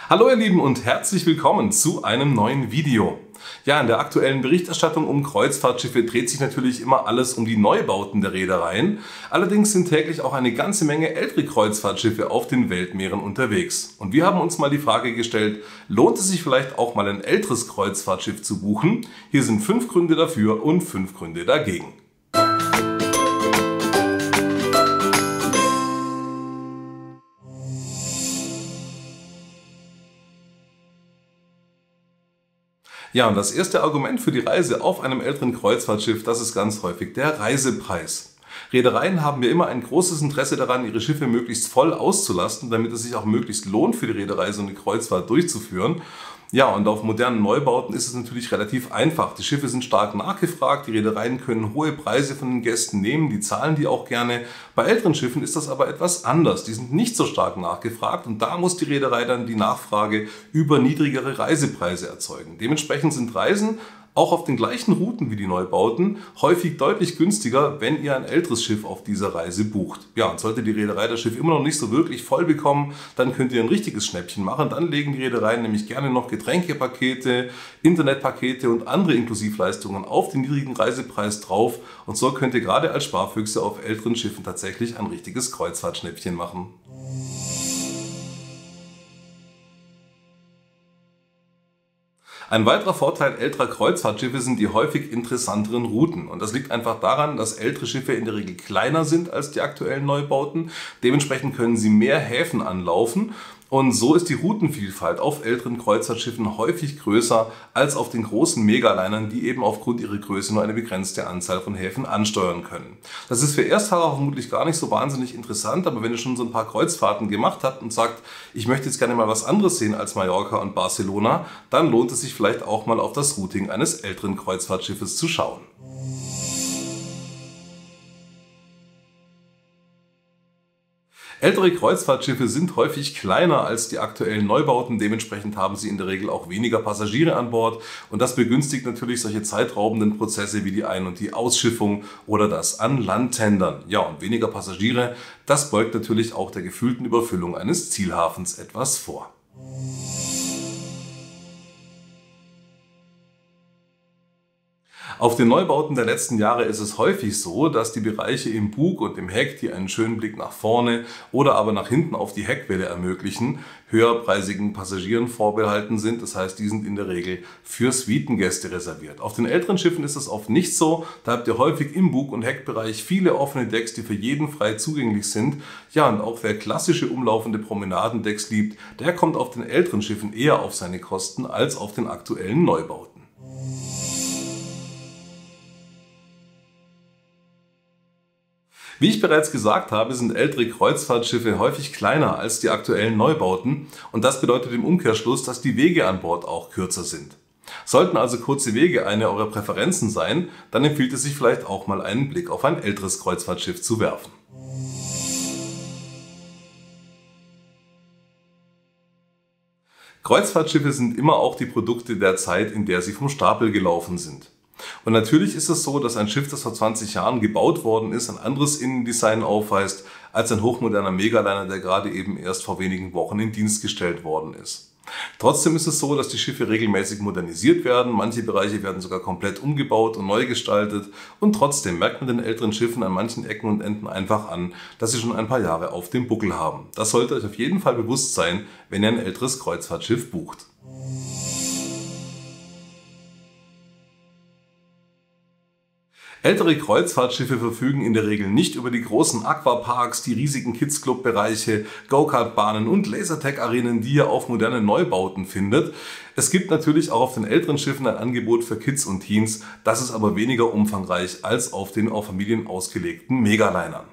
Hallo ihr Lieben und herzlich willkommen zu einem neuen Video. Ja, in der aktuellen Berichterstattung um Kreuzfahrtschiffe dreht sich natürlich immer alles um die Neubauten der Reedereien. Allerdings sind täglich auch eine ganze Menge ältere Kreuzfahrtschiffe auf den Weltmeeren unterwegs. Und wir haben uns mal die Frage gestellt, lohnt es sich vielleicht auch mal ein älteres Kreuzfahrtschiff zu buchen? Hier sind 5 Gründe dafür und 5 Gründe dagegen. Ja, und das erste Argument für die Reise auf einem älteren Kreuzfahrtschiff, das ist ganz häufig der Reisepreis. Reedereien haben ja immer ein großes Interesse daran, ihre Schiffe möglichst voll auszulasten, damit es sich auch möglichst lohnt für die Reederei, so eine Kreuzfahrt durchzuführen. Ja, und auf modernen Neubauten ist es natürlich relativ einfach. Die Schiffe sind stark nachgefragt, die Reedereien können hohe Preise von den Gästen nehmen, die zahlen die auch gerne. Bei älteren Schiffen ist das aber etwas anders. Die sind nicht so stark nachgefragt und da muss die Reederei dann die Nachfrage über niedrigere Reisepreise erzeugen. Dementsprechend sind Reisen auch auf den gleichen Routen wie die Neubauten häufig deutlich günstiger, wenn ihr ein älteres Schiff auf dieser Reise bucht. Ja, und sollte die Reederei das Schiff immer noch nicht so wirklich voll bekommen, dann könnt ihr ein richtiges Schnäppchen machen. Dann legen die Reedereien nämlich gerne noch Getränkepakete, Internetpakete und andere Inklusivleistungen auf den niedrigen Reisepreis drauf. Und so könnt ihr gerade als Sparfüchse auf älteren Schiffen tatsächlich ein richtiges Kreuzfahrtschnäppchen machen. Ein weiterer Vorteil älterer Kreuzfahrtschiffe sind die häufig interessanteren Routen. Und das liegt einfach daran, dass ältere Schiffe in der Regel kleiner sind als die aktuellen Neubauten. Dementsprechend können sie mehr Häfen anlaufen. Und so ist die Routenvielfalt auf älteren Kreuzfahrtschiffen häufig größer als auf den großen Megalinern, die eben aufgrund ihrer Größe nur eine begrenzte Anzahl von Häfen ansteuern können. Das ist für Erstfahrer vermutlich gar nicht so wahnsinnig interessant, aber wenn ihr schon so ein paar Kreuzfahrten gemacht habt und sagt, ich möchte jetzt gerne mal was anderes sehen als Mallorca und Barcelona, dann lohnt es sich vielleicht auch mal auf das Routing eines älteren Kreuzfahrtschiffes zu schauen. Ältere Kreuzfahrtschiffe sind häufig kleiner als die aktuellen Neubauten, dementsprechend haben sie in der Regel auch weniger Passagiere an Bord und das begünstigt natürlich solche zeitraubenden Prozesse wie die Ein- und die Ausschiffung oder das an Land tendern. Ja, und weniger Passagiere, das beugt natürlich auch der gefühlten Überfüllung eines Zielhafens etwas vor. Auf den Neubauten der letzten Jahre ist es häufig so, dass die Bereiche im Bug und im Heck, die einen schönen Blick nach vorne oder aber nach hinten auf die Heckwelle ermöglichen, höherpreisigen Passagieren vorbehalten sind. Das heißt, die sind in der Regel für Suitengäste reserviert. Auf den älteren Schiffen ist das oft nicht so. Da habt ihr häufig im Bug- und Heckbereich viele offene Decks, die für jeden frei zugänglich sind. Ja, und auch wer klassische umlaufende Promenadendecks liebt, der kommt auf den älteren Schiffen eher auf seine Kosten als auf den aktuellen Neubauten. Wie ich bereits gesagt habe, sind ältere Kreuzfahrtschiffe häufig kleiner als die aktuellen Neubauten und das bedeutet im Umkehrschluss, dass die Wege an Bord auch kürzer sind. Sollten also kurze Wege eine eurer Präferenzen sein, dann empfiehlt es sich vielleicht auch mal einen Blick auf ein älteres Kreuzfahrtschiff zu werfen. Kreuzfahrtschiffe sind immer auch die Produkte der Zeit, in der sie vom Stapel gelaufen sind. Und natürlich ist es so, dass ein Schiff, das vor 20 Jahren gebaut worden ist, ein anderes Innendesign aufweist als ein hochmoderner Megaliner, der gerade eben erst vor wenigen Wochen in Dienst gestellt worden ist. Trotzdem ist es so, dass die Schiffe regelmäßig modernisiert werden, manche Bereiche werden sogar komplett umgebaut und neu gestaltet und trotzdem merkt man den älteren Schiffen an manchen Ecken und Enden einfach an, dass sie schon ein paar Jahre auf dem Buckel haben. Das sollte euch auf jeden Fall bewusst sein, wenn ihr ein älteres Kreuzfahrtschiff bucht. Ältere Kreuzfahrtschiffe verfügen in der Regel nicht über die großen Aquaparks, die riesigen Kids-Club-Bereiche, Go-Kart-Bahnen und Lasertag-Arenen, die ihr auf modernen Neubauten findet. Es gibt natürlich auch auf den älteren Schiffen ein Angebot für Kids und Teens, das ist aber weniger umfangreich als auf den auf Familien ausgelegten Megalinern.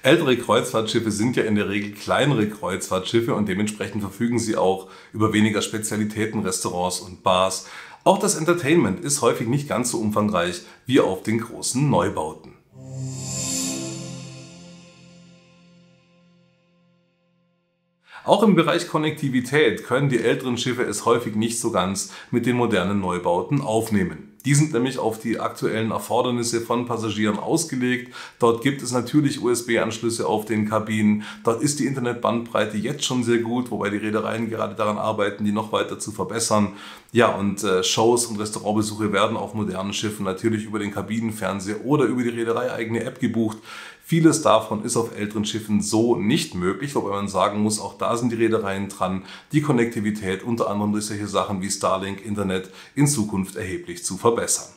Ältere Kreuzfahrtschiffe sind ja in der Regel kleinere Kreuzfahrtschiffe und dementsprechend verfügen sie auch über weniger Spezialitäten, Restaurants und Bars. Auch das Entertainment ist häufig nicht ganz so umfangreich wie auf den großen Neubauten. Auch im Bereich Konnektivität können die älteren Schiffe es häufig nicht so ganz mit den modernen Neubauten aufnehmen. Die sind nämlich auf die aktuellen Erfordernisse von Passagieren ausgelegt. Dort gibt es natürlich USB-Anschlüsse auf den Kabinen. Dort ist die Internetbandbreite jetzt schon sehr gut, wobei die Reedereien gerade daran arbeiten, die noch weiter zu verbessern. Ja, und Shows und Restaurantbesuche werden auf modernen Schiffen natürlich über den Kabinenfernseher oder über die Reederei-eigene App gebucht. Vieles davon ist auf älteren Schiffen so nicht möglich, wobei man sagen muss, auch da sind die Reedereien dran, die Konnektivität unter anderem durch solche Sachen wie Starlink, Internet in Zukunft erheblich zu verbessern.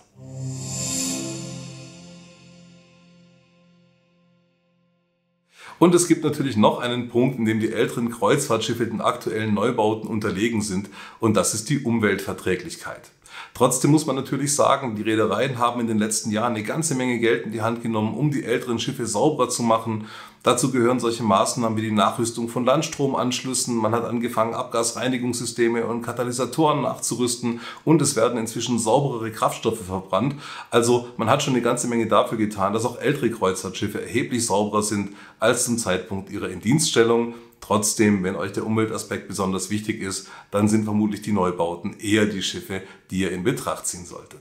Und es gibt natürlich noch einen Punkt, in dem die älteren Kreuzfahrtschiffe den aktuellen Neubauten unterlegen sind, und das ist die Umweltverträglichkeit. Trotzdem muss man natürlich sagen, die Reedereien haben in den letzten Jahren eine ganze Menge Geld in die Hand genommen, um die älteren Schiffe sauberer zu machen. Dazu gehören solche Maßnahmen wie die Nachrüstung von Landstromanschlüssen. Man hat angefangen, Abgasreinigungssysteme und Katalysatoren nachzurüsten, und es werden inzwischen sauberere Kraftstoffe verbrannt. Also man hat schon eine ganze Menge dafür getan, dass auch ältere Kreuzfahrtschiffe erheblich sauberer sind als zum Zeitpunkt ihrer Indienststellung. Trotzdem, wenn euch der Umweltaspekt besonders wichtig ist, dann sind vermutlich die Neubauten eher die Schiffe, die ihr in Betracht ziehen solltet.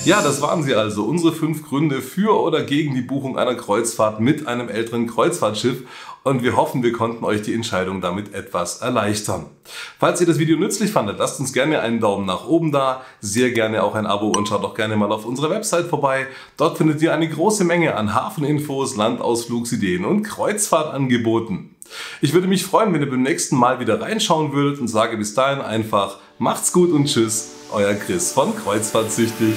Ja, das waren sie also, unsere 5 Gründe für oder gegen die Buchung einer Kreuzfahrt mit einem älteren Kreuzfahrtschiff, und wir hoffen, wir konnten euch die Entscheidung damit etwas erleichtern. Falls ihr das Video nützlich fandet, lasst uns gerne einen Daumen nach oben da, sehr gerne auch ein Abo und schaut auch gerne mal auf unserer Website vorbei. Dort findet ihr eine große Menge an Hafeninfos, Landausflugsideen und Kreuzfahrtangeboten. Ich würde mich freuen, wenn ihr beim nächsten Mal wieder reinschauen würdet, und sage bis dahin einfach: macht's gut und tschüss, euer Chris von Kreuzfahrtsüchtig.